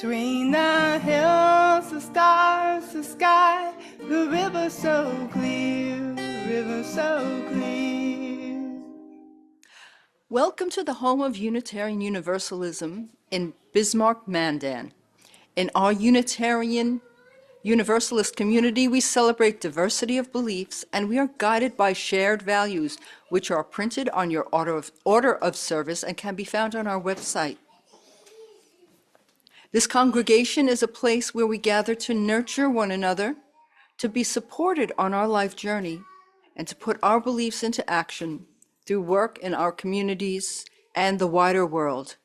Between the hills, the stars, the sky, the river so clear, river so clear. Welcome to the home of Unitarian Universalism in Bismarck, Mandan. In our Unitarian Universalist community, we celebrate diversity of beliefs, and we are guided by shared values, which are printed on your order of service and can be found on our website. This congregation is a place where we gather to nurture one another, to be supported on our life journey, and to put our beliefs into action through work in our communities and the wider world.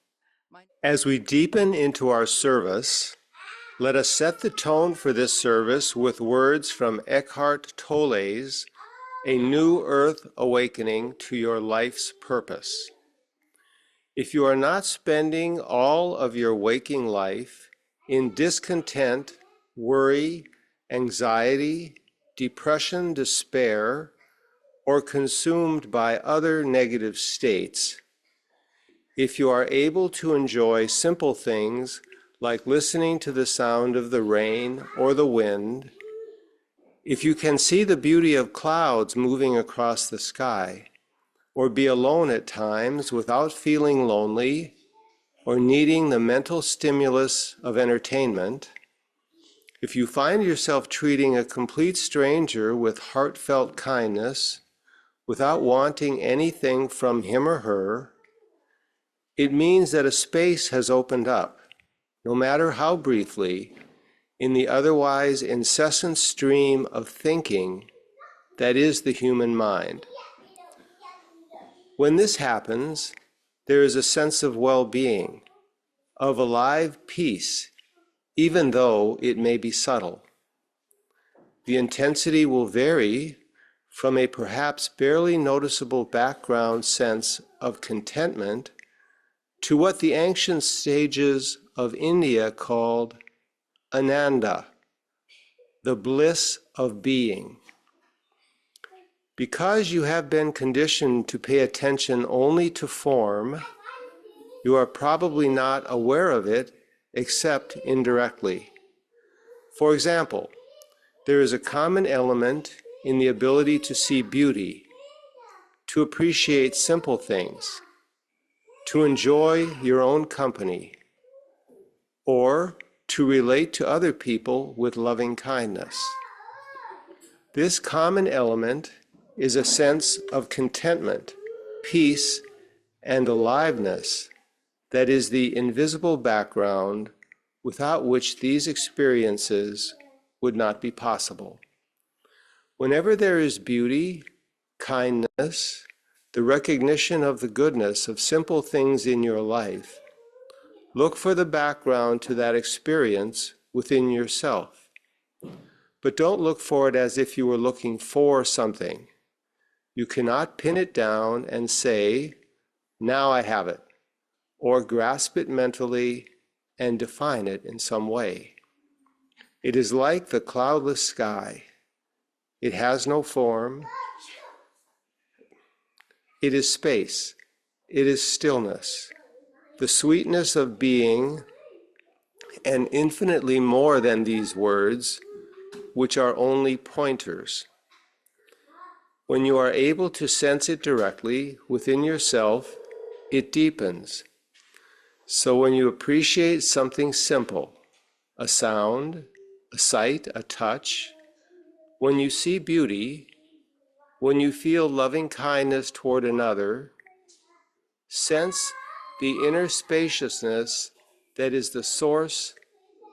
As we deepen into our service, let us set the tone for this service with words from Eckhart Tolle's A New Earth Awakening to Your Life's Purpose. If you are not spending all of your waking life in discontent, worry, anxiety, depression, despair, or consumed by other negative states, if you are able to enjoy simple things like listening to the sound of the rain or the wind, if you can see the beauty of clouds moving across the sky, or be alone at times without feeling lonely or needing the mental stimulus of entertainment, if you find yourself treating a complete stranger with heartfelt kindness without wanting anything from him or her, it means that a space has opened up, no matter how briefly, in the otherwise incessant stream of thinking that is the human mind. When this happens, there is a sense of well-being, of alive peace, even though it may be subtle. The intensity will vary from a perhaps barely noticeable background sense of contentment to what the ancient sages of India called Ananda, the bliss of being. Because you have been conditioned to pay attention only to form, you are probably not aware of it except indirectly. For example, there is a common element in the ability to see beauty, to appreciate simple things, to enjoy your own company, or to relate to other people with loving kindness. This common element is a sense of contentment, peace, and aliveness that is the invisible background without which these experiences would not be possible. Whenever there is beauty, kindness, the recognition of the goodness of simple things in your life, look for the background to that experience within yourself. But don't look for it as if you were looking for something. You cannot pin it down and say, now I have it, or grasp it mentally and define it in some way. It is like the cloudless sky. It has no form. It is space. It is stillness, the sweetness of being, and infinitely more than these words, which are only pointers. When you are able to sense it directly within yourself, it deepens. So when you appreciate something simple, a sound, a sight, a touch, when you see beauty, when you feel loving kindness toward another, sense the inner spaciousness that is the source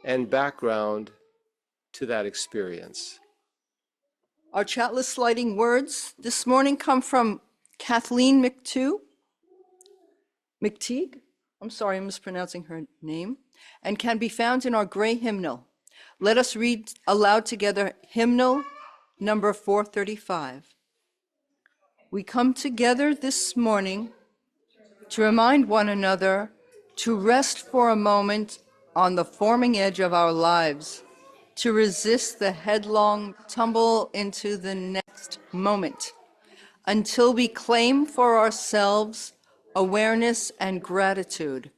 and background to that experience. Our chatless lighting words this morning come from Kathleen McTeague. I'm sorry, I'm mispronouncing her name, and can be found in our gray hymnal. Let us read aloud together hymnal number 435. We come together this morning to remind one another to rest for a moment on the forming edge of our lives, to resist the headlong tumble into the next moment, until we claim for ourselves awareness and gratitude,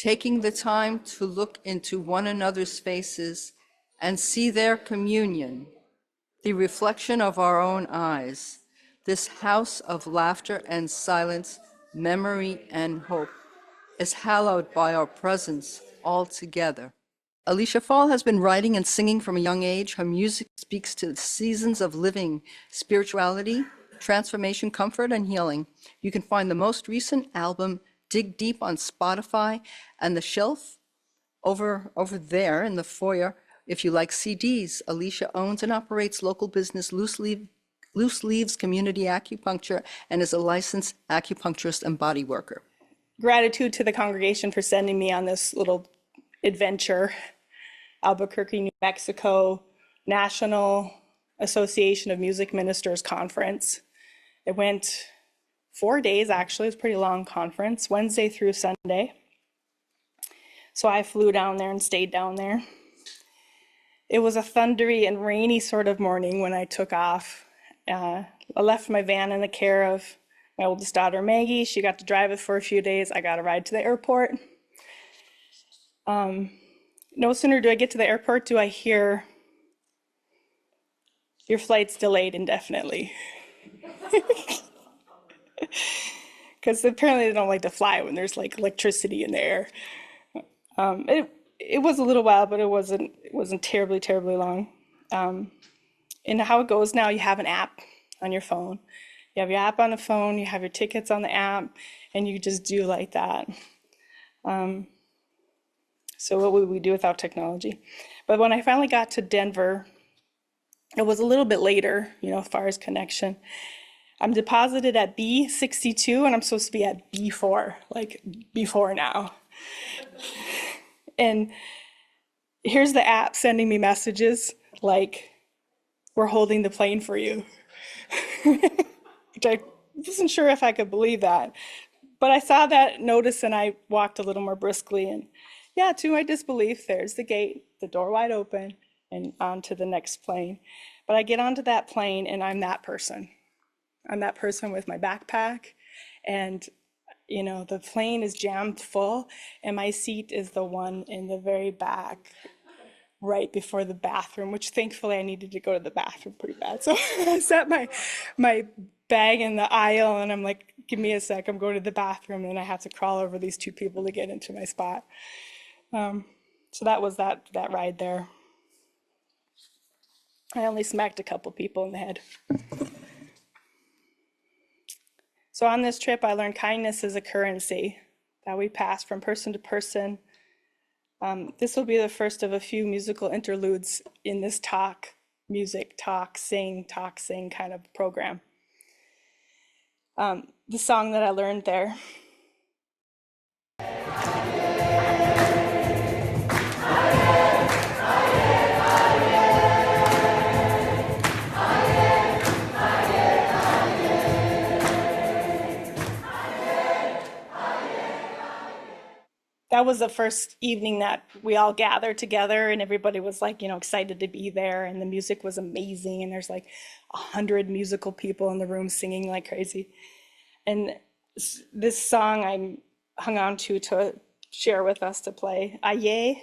taking the time to look into one another's faces and see their communion, the reflection of our own eyes, this house of laughter and silence, memory and hope, is hallowed by our presence all together. Elicia Faul has been writing and singing from a young age. Her music speaks to the seasons of living, spirituality, transformation, comfort, and healing. You can find the most recent album, Dig Deep, on Spotify, and the shelf over there in the foyer. If you like CDs, Elicia owns and operates local business Loose Leaves Community Acupuncture and is a licensed acupuncturist and body worker. Gratitude to the congregation for sending me on this little adventure. Albuquerque, New Mexico, National Association of Music Ministers Conference. It went 4 days, actually. It was a pretty long conference, Wednesday through Sunday. So I flew down there and stayed down there. It was a thundery and rainy sort of morning when I took off. I left my van in the care of my oldest daughter, Maggie. She got to drive it for a few days. I got a ride to the airport. No sooner do I get to the airport, do I hear, your flight's delayed indefinitely. Because apparently they don't like to fly when there's like electricity in the air. It was a little while, but it wasn't terribly long. And how it goes now, you have an app on your phone. You have your app on the phone, you have your tickets on the app, and you just do like that. So what would we do without technology? But when I finally got to Denver, it was a little bit later, as far as connection. I'm deposited at B62 and I'm supposed to be at B4, like before now. And here's the app sending me messages like, we're holding the plane for you. Which I wasn't sure if I could believe that. But I saw that notice and I walked a little more briskly, and yeah, to my disbelief, there's the gate, the door wide open, and on to the next plane. But I get onto that plane and I'm that person. I'm that person with my backpack, and the plane is jammed full, and my seat is the one in the very back, right before the bathroom, which thankfully I needed to go to the bathroom pretty bad. So I set my bag in the aisle and I'm like, give me a sec, I'm going to the bathroom, and I have to crawl over these two people to get into my spot. So that was that ride there. I only smacked a couple people in the head. So on this trip, I learned kindness is a currency that we pass from person to person. This will be the first of a few musical interludes in this music, talk, sing kind of program. The song that I learned there. That was the first evening that we all gathered together, and everybody was like, excited to be there, and the music was amazing, and there's like 100 musical people in the room singing like crazy. And this song I hung on to share with us to play. Aye.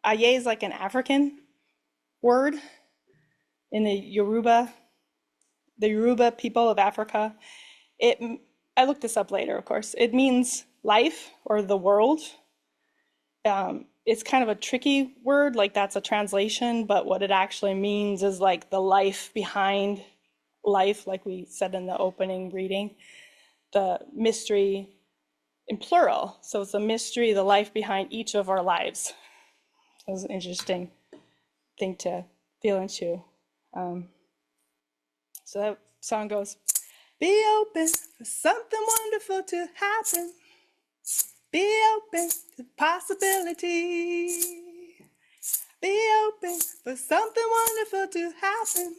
Aye is like an African word in the Yoruba people of Africa. I looked this up later, of course. It means life or the world. It's kind of a tricky word, like that's a translation, but what it actually means is like the life behind life, like we said in the opening reading, the mystery in plural. So it's a mystery, the life behind each of our lives. It was an interesting thing to feel into. So that song goes, be open for something wonderful to happen. Be open to possibility. Be open for something wonderful to happen.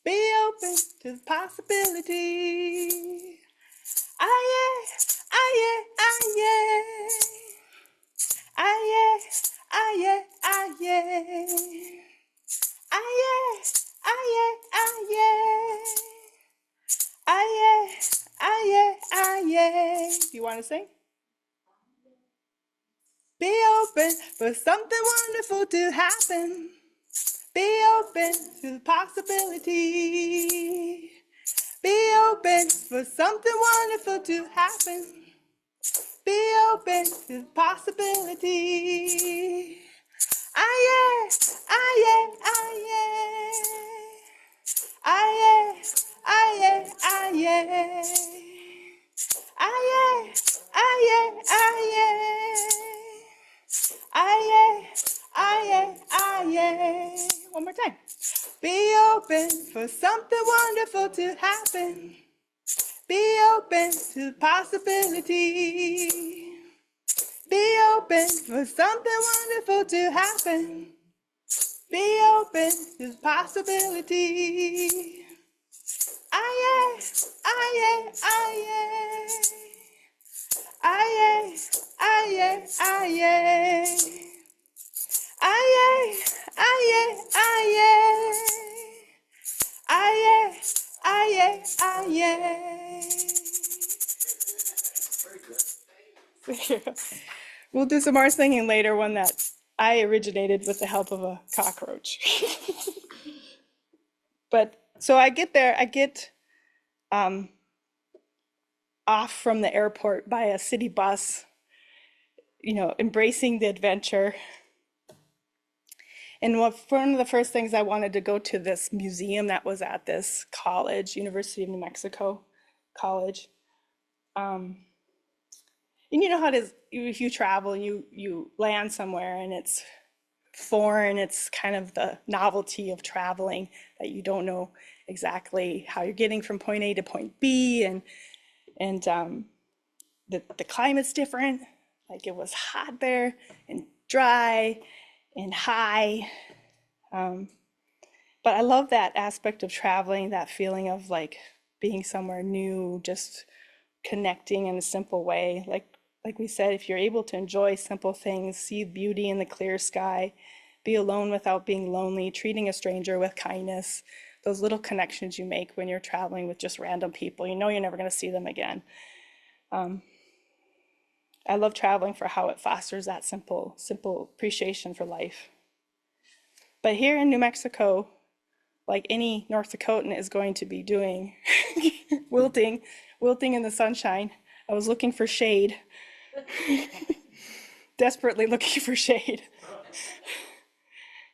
Be open to possibility. Aye, aye, aye, aye, aye, aye, aye, aye, aye, aye, aye. Do you want to sing? open for something wonderful to happen. Be open to the possibility. Be open for something wonderful to happen. Be open to the possibility. Ah yeah, ah yeah, ah yeah. Ah yeah, ah yeah, ah yeah. Ah yeah, ah yeah, ah yeah. Ah yeah, ah yeah, ah yeah. One more time. Be open for something wonderful to happen. Be open to possibility. Be open for something wonderful to happen. Be open to possibility. Ah yeah, ah yeah, ah yeah. Ah yeah, ah yeah, ah yeah. Ah yeah, ah yeah, ah yeah. Ah yeah, ah yeah, ah yeah. We'll do some more singing later, one that I originated with the help of a cockroach. But so I get there, I get off from the airport by a city bus, embracing the adventure. And one of the first things I wanted to go to this museum that was at this college, University of New Mexico College. And you know how it is if you travel and you land somewhere and it's foreign, it's kind of the novelty of traveling that you don't know exactly how you're getting from point A to point B, and the climate's different. Like it was hot there and dry and high. But I love that aspect of traveling, that feeling of like being somewhere new, just connecting in a simple way. Like we said, if you're able to enjoy simple things, see beauty in the clear sky, be alone without being lonely, treating a stranger with kindness, those little connections you make when you're traveling with just random people, you know you're never going to see them again. I love traveling for how it fosters that simple appreciation for life. But here in New Mexico, like any North Dakotan is going to be doing, wilting in the sunshine. I was looking for shade, desperately looking for shade.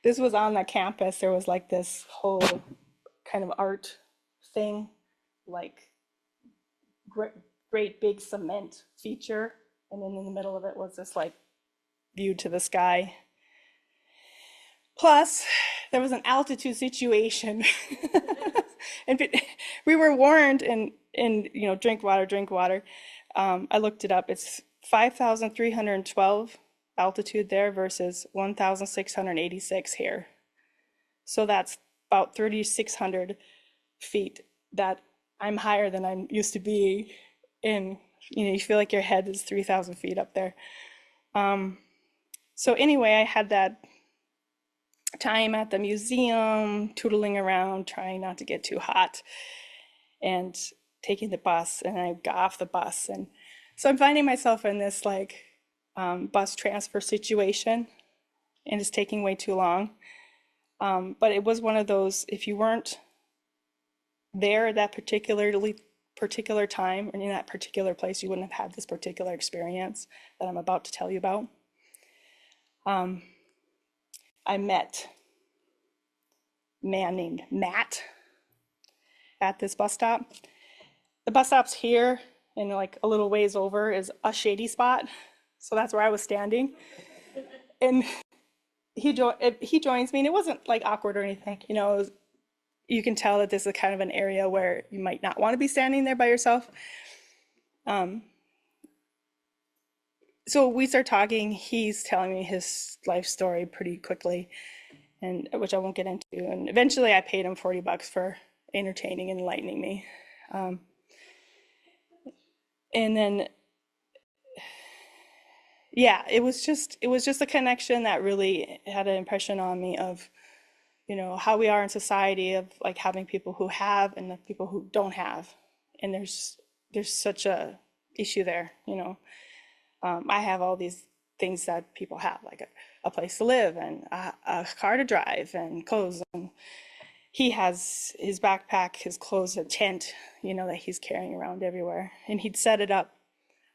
This was on the campus. There was like this whole kind of art thing, like great big cement feature. And then in the middle of it was this like view to the sky. Plus, there was an altitude situation. And we were warned and drink water. I looked it up. It's 5,312 altitude there versus 1,686 here. So that's about 3,600 feet that I'm higher than I'm used to be in. You feel like your head is 3,000 feet up there. So anyway, I had that time at the museum, tootling around, trying not to get too hot, and taking the bus, and I got off the bus. And so I'm finding myself in this like bus transfer situation, and it's taking way too long. But it was one of those, if you weren't there at that particular time or in that particular place, you wouldn't have had this particular experience that I'm about to tell you about. I met a man named Matt at this bus stop. The bus stop's here, and like a little ways over is a shady spot. So that's where I was standing. And he joins me, and it wasn't like awkward or anything. You can tell that this is kind of an area where you might not want to be standing there by yourself. So we start talking. He's telling me his life story pretty quickly, and which I won't get into. And eventually I paid him $40 for entertaining and enlightening me. And then, yeah, it was just a connection that really had an impression on me of, how we are in society, of like having people who have and the people who don't have. And there's such a issue there, I have all these things that people have, like a place to live and a car to drive and clothes. And he has his backpack, his clothes, a tent, that he's carrying around everywhere. And he'd set it up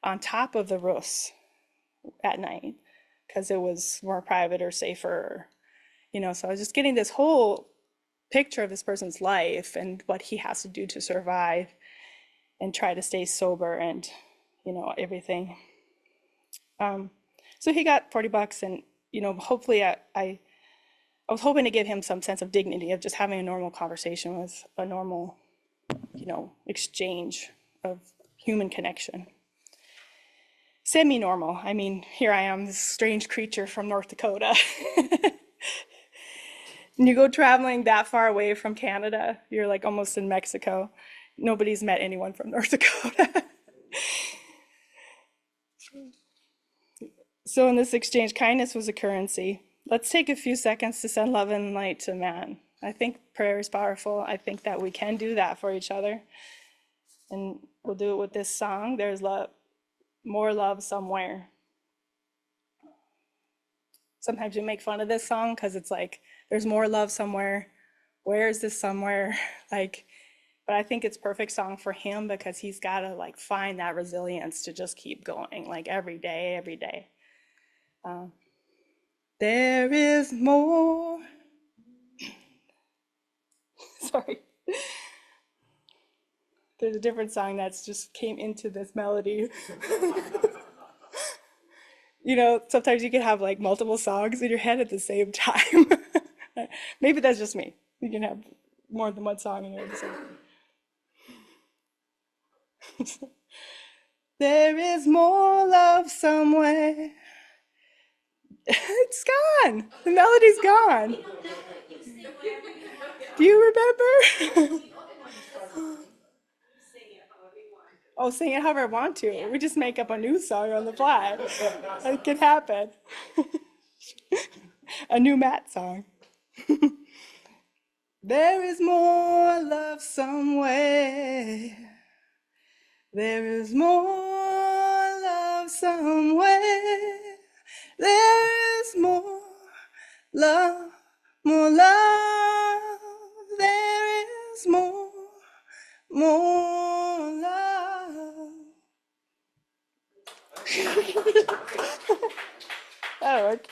on top of the roofs at night because it was more private or safer, so I was just getting this whole picture of this person's life and what he has to do to survive and try to stay sober and, everything. So he got $40 and, hopefully I was hoping to give him some sense of dignity of just having a normal conversation with a normal, exchange of human connection. Semi-normal. I mean, here I am, this strange creature from North Dakota. And you go traveling that far away from Canada, you're like almost in Mexico. Nobody's met anyone from North Dakota. So in this exchange, kindness was a currency. Let's take a few seconds to send love and light to man. I think prayer is powerful. I think that we can do that for each other. And we'll do it with this song, There's Love, More Love Somewhere. Sometimes you make fun of this song because it's like, there's more love somewhere. Where is this somewhere? But I think it's a perfect song for him because he's got to find that resilience to just keep going, every day, every day. There is more. Sorry. There's a different song that's just came into this melody. Sometimes you can have multiple songs in your head at the same time. Maybe that's just me. You can have more than one song in your head. There is more love somewhere. It's gone. The melody's gone. Do you remember? Oh, sing it however I want to. We just make up a new song on the fly. It can happen. A new Matt song. There is more love somewhere. There is more love somewhere. There is more love, more love. There is more love. That'll work.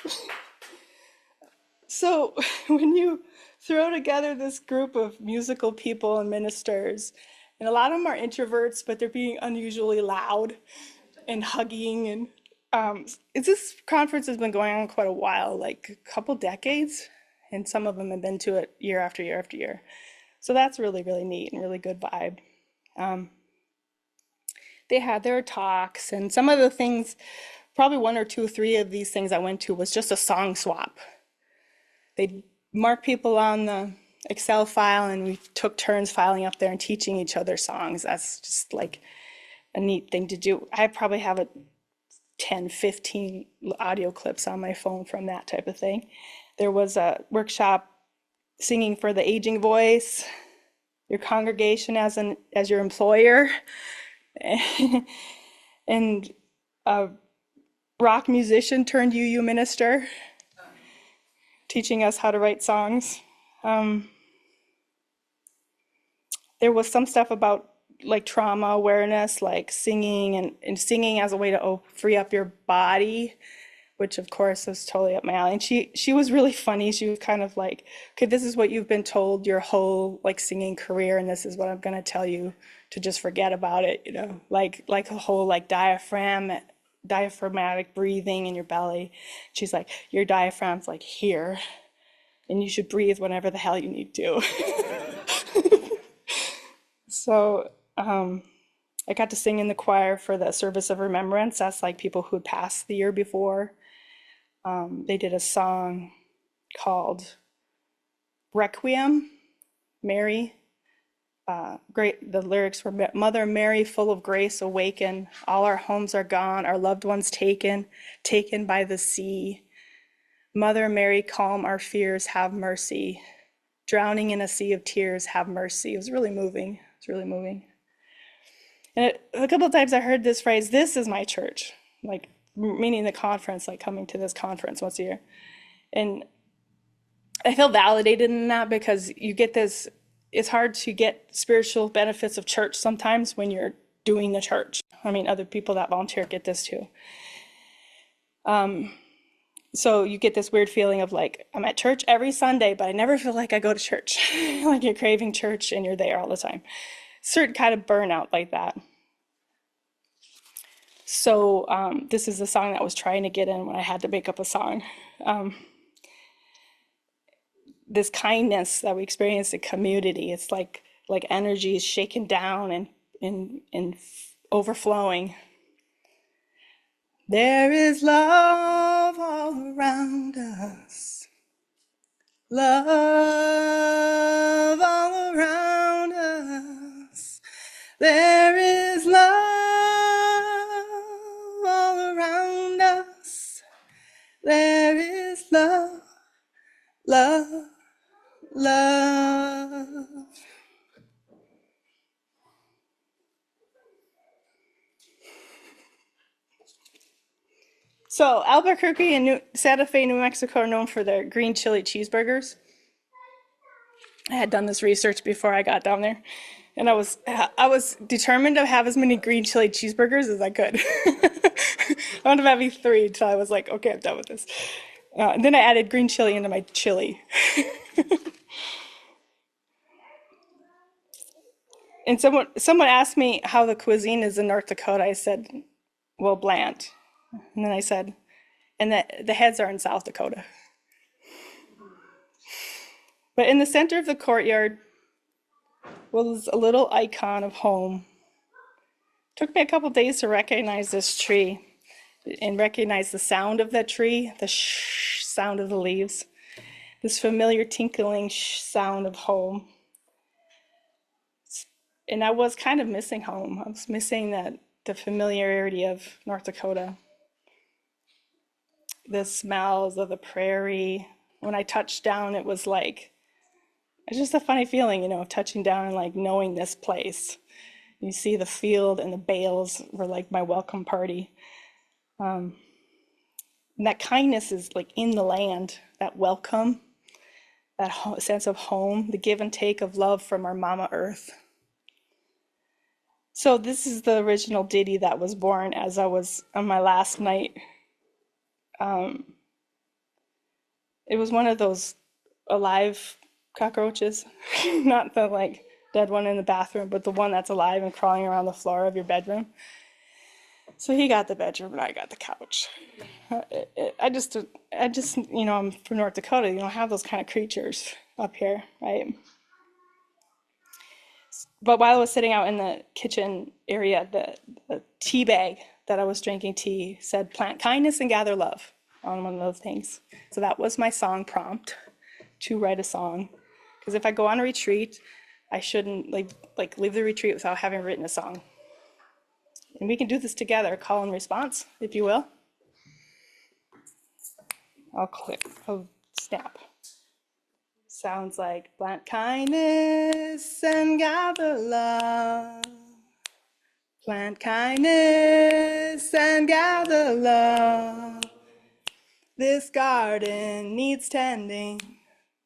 So when you throw together this group of musical people and ministers, and a lot of them are introverts, but they're being unusually loud and hugging. And this conference has been going on quite a while, like a couple decades, and some of them have been to it year after year after year. So that's really, really neat and really good vibe. They had their talks, and some of the things, probably one or two, three of these things I went to was just a song swap. They'd mark people on the Excel file, and we took turns filing up there and teaching each other songs. That's just like a neat thing to do. I probably have 10, 15 audio clips on my phone from that type of thing. There was a workshop singing for the aging voice, your congregation as your employer, and a rock musician turned UU minister, teaching us how to write songs. There was some stuff about trauma awareness, like singing and singing as a way to free up your body, which of course was totally up my alley. And she was really funny. She was kind of like, okay, this is what you've been told your whole singing career, and this is what I'm gonna tell you to just forget about it, like a whole diaphragmatic breathing in your belly. She's like, your diaphragm's here, and you should breathe whenever the hell you need to. So I got to sing in the choir for the service of remembrance. That's people who had passed the year before. They did a song called Requiem, Mary. Great. The lyrics were, Mother Mary, full of grace, awaken. All our homes are gone, our loved ones taken by the sea. Mother Mary, calm our fears, have mercy. Drowning in a sea of tears, have mercy. It was really moving. It's really moving. And a couple of times I heard this phrase, this is my church. meaning the conference, like coming to this conference once a year. And I feel validated in that because you get this, it's hard to get spiritual benefits of church sometimes when you're doing the church. I mean, other people that volunteer get this too. So you get this weird feeling of like, I'm at church every Sunday, but I never feel like I go to church. Like you're craving church and you're there all the time. Certain kind of burnout like that. So this is a song that I was trying to get in when I had to make up a song. This kindness that we experience in community, it's like energy is shaken down and overflowing. There is love all around us. Love all around us. There is love all around us. There is love, love, love. So Albuquerque and Santa Fe, New Mexico are known for their green chili cheeseburgers. I had done this research before I got down there, and I was determined to have as many green chili cheeseburgers as I could. I wound up having 3 until I was like, okay, I'm done with this. And then I added green chili into my chili. And someone asked me how the cuisine is in North Dakota. I said, well, bland. And then I said, and the heads are in South Dakota. But in the center of the courtyard was a little icon of home. It took me a couple days to recognize this tree and recognize the sound of that tree, the shh sound of the leaves, this familiar tinkling sound of home. And I was kind of missing home. I was missing the familiarity of North Dakota. The smells of the prairie. When I touched down, it was like, it's just a funny feeling, you know, of touching down and like knowing this place. You see the field and the bales were like my welcome party. And that kindness is like in the land, that welcome, that sense of home, the give and take of love from our Mama Earth. So this is the original ditty that was born as I was on my last night. It was one of those alive cockroaches, not the like dead one in the bathroom, but the one that's alive and crawling around the floor of your bedroom. So he got the bedroom and I got the couch. I just, you know, I'm from North Dakota. You don't have those kind of creatures up here, right? But while I was sitting out in the kitchen area, the tea bag that I was drinking tea said, "Plant kindness and gather love," on one of those things. So that was my song prompt to write a song. Because if I go on a retreat, I shouldn't like leave the retreat without having written a song. And we can do this together, call and response, if you will. I'll click, oh, snap. Sounds like plant kindness and gather love. Plant kindness and gather love. This garden needs tending.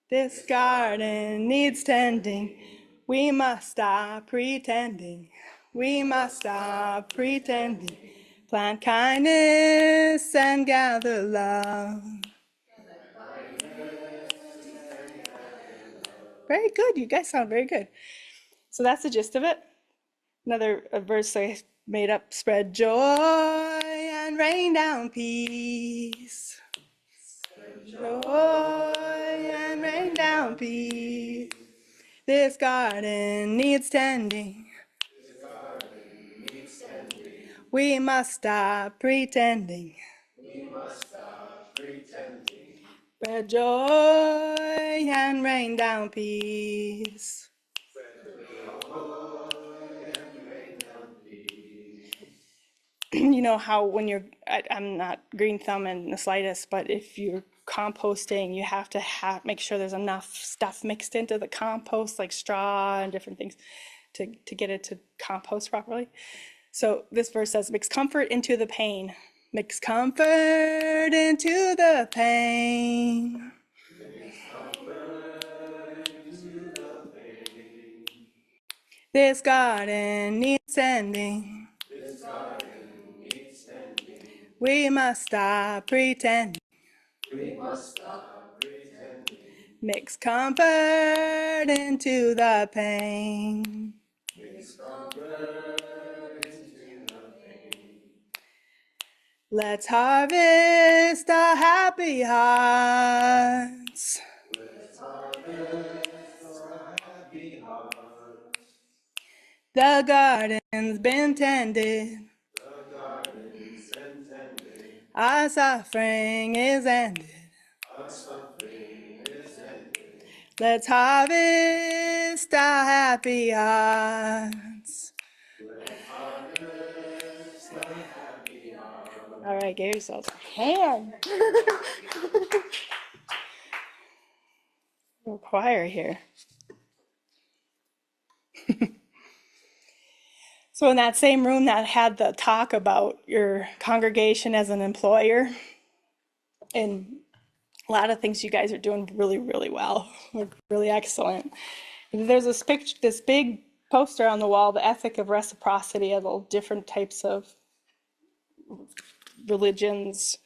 This garden needs tending. We must stop pretending. We must stop pretending. Plant kindness and gather love. Very good. You guys sound very good. So that's the gist of it. Another verse I made up: spread joy and rain down peace. Spread joy and rain down peace. This garden needs tending. We must stop pretending. We must stop pretending. Spread joy and rain down peace. You know how when I'm not green thumb in the slightest, but if you're composting, you have to make sure there's enough stuff mixed into the compost, like straw and different things, to get it to compost properly. So this verse says, mix comfort into the pain. Mix comfort into the pain. This garden needs tending. We must stop pretending. Mix comfort into the pain. Let's harvest our happy hearts. The garden's been tended. Our suffering is ended. Let's harvest our happy hearts. All right, give yourselves a hand. Little choir here. So in that same room that had the talk about your congregation as an employer, and a lot of things you guys are doing really, really well, like really excellent. There's this big poster on the wall, the ethic of reciprocity, of all different types of religions.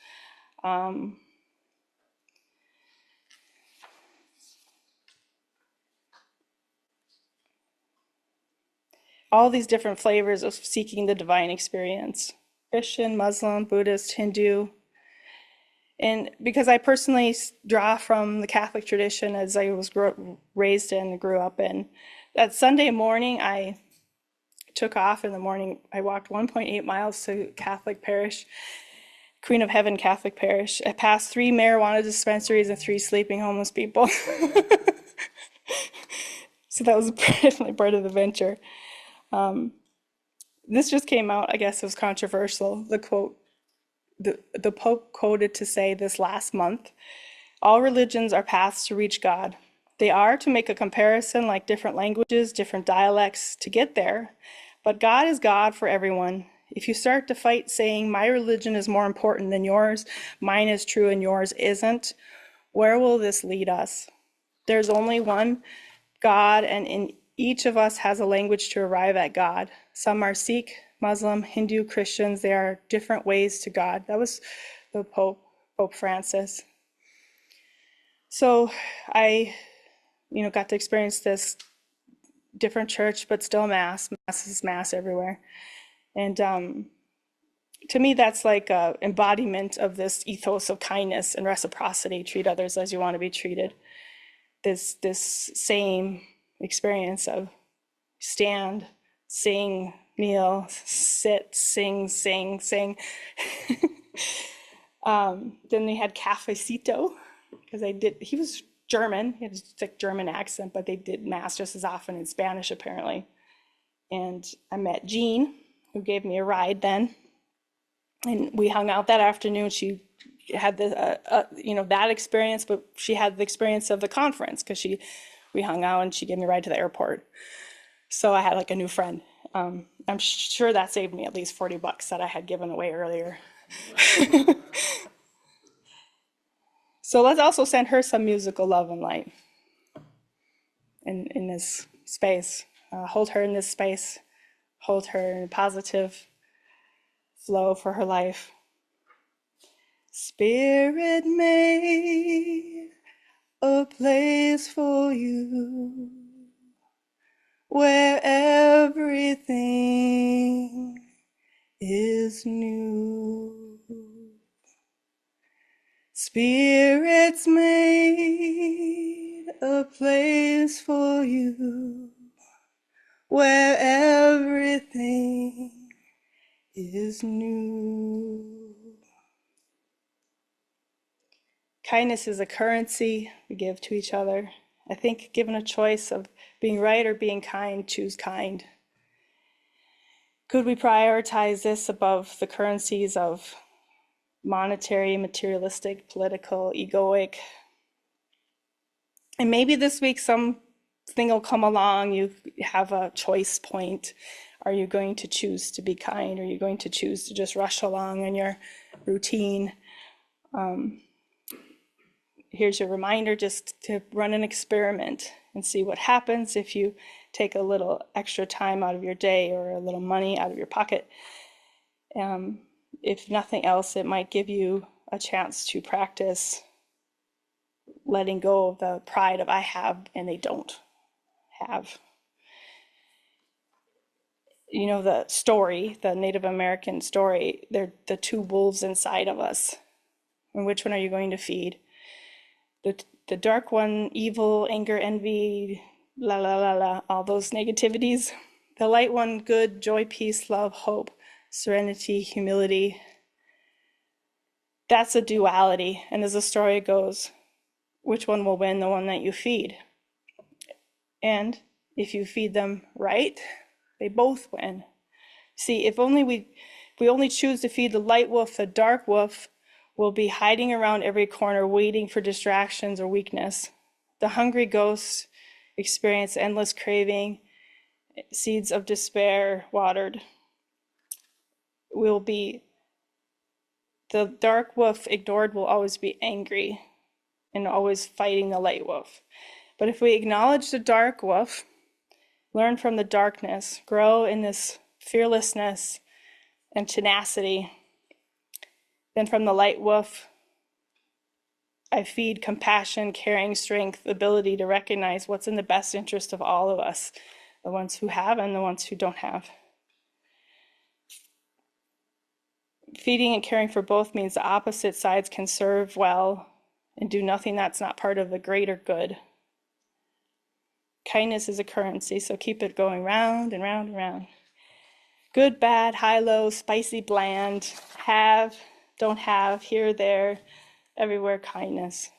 All these different flavors of seeking the divine experience. Christian, Muslim, Buddhist, Hindu. And because I personally draw from the Catholic tradition as I was raised in and grew up in, that Sunday morning I took off in the morning. I walked 1.8 miles to Catholic parish, Queen of Heaven Catholic parish. I passed 3 marijuana dispensaries and 3 sleeping homeless people. So that was definitely part of the venture. This just came out, I guess it was controversial. The quote, the Pope quoted to say this last month, all religions are paths to reach God. They are to make a comparison like different languages, different dialects to get there. But God is God for everyone. If you start to fight saying my religion is more important than yours, mine is true and yours isn't, where will this lead us? There's only one God, and in each of us has a language to arrive at God. Some are Sikh, Muslim, Hindu, Christians. There are different ways to God. That was the Pope Francis. So I, got to experience this different church, but still mass. Mass is mass everywhere. And to me, that's like an embodiment of this ethos of kindness and reciprocity. Treat others as you want to be treated. This same experience of stand, sing, kneel, sit, sing, sing, sing. Then they had cafecito, because he was German, he had a thick German accent, but they did mass just as often in Spanish apparently. And I met Jean, who gave me a ride then. And we hung out that afternoon. She had that experience, but she had the experience of the conference because we hung out and she gave me a ride to the airport. So I had like a new friend. I'm sure that saved me at least $40 that I had given away earlier. So let's also send her some musical love and light in this space. Hold her in this space. Hold her in a positive flow for her life. Spirit made a place for you where everything is new. Spirits made a place for you where everything is new. Kindness is a currency we give to each other. I think given a choice of being right or being kind, choose kind. Could we prioritize this above the currencies of monetary, materialistic, political, egoic? And maybe this week something will come along, you have a choice point. Are you going to choose to be kind? Are you going to choose to just rush along in your routine? Here's your reminder just to run an experiment and see what happens if you take a little extra time out of your day or a little money out of your pocket. If nothing else, it might give you a chance to practice letting go of the pride of I have and they don't have. You know the story, the Native American story, they're the two wolves inside of us. And which one are you going to feed? The dark one, evil, anger, envy, la la la la, all those negativities. The light one, good, joy, peace, love, hope, serenity, humility. That's a duality. And as the story goes, which one will win? The one that you feed. And if you feed them right, they both win. See, if we only choose to feed the light wolf, the dark wolf will be hiding around every corner, waiting for distractions or weakness. The hungry ghosts experience endless craving, seeds of despair watered. The dark wolf ignored will always be angry and always fighting the light wolf. But if we acknowledge the dark wolf, learn from the darkness, grow in this fearlessness and tenacity, then from the light wolf, I feed compassion, caring, strength, ability to recognize what's in the best interest of all of us, the ones who have and the ones who don't have. Feeding and caring for both means the opposite sides can serve well and do nothing that's not part of the greater good. Kindness is a currency, so keep it going round and round and round. Good, bad, high, low, spicy, bland, have, don't have, here, there, everywhere, kindness.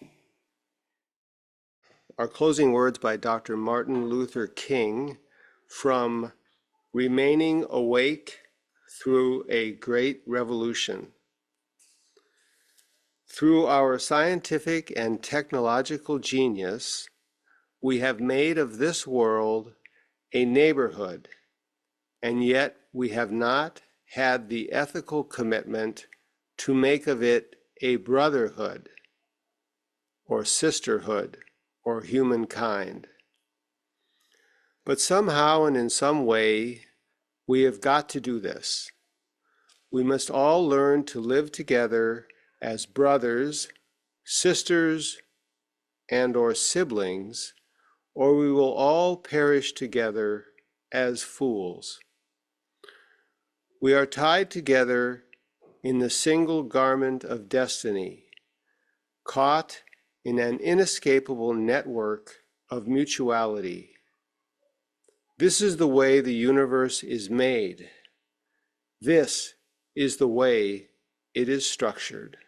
Our closing words by Dr. Martin Luther King from Remaining Awake Through a Great Revolution. Through our scientific and technological genius, we have made of this world a neighborhood, and yet we have not had the ethical commitment to make of it a brotherhood or sisterhood or humankind. But somehow and in some way, we have got to do this. We must all learn to live together as brothers, sisters, and/or siblings, or we will all perish together as fools. We are tied together in the single garment of destiny, caught in an inescapable network of mutuality. This is the way the universe is made. This is the way it is structured.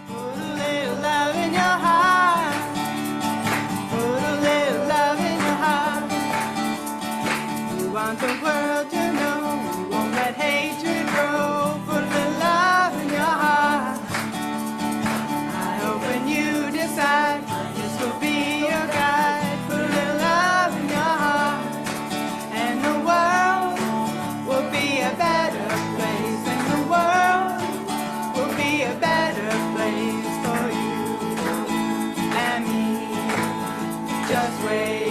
Put a little love in your heart. Put a little love in your heart. We want the world to know we won't let hatred grow. Put a little love in your heart. I hope when you decide this will be your guide. Put a little love in your heart, and the world will be a better place. And the world will be a better place for you and me. Just wait.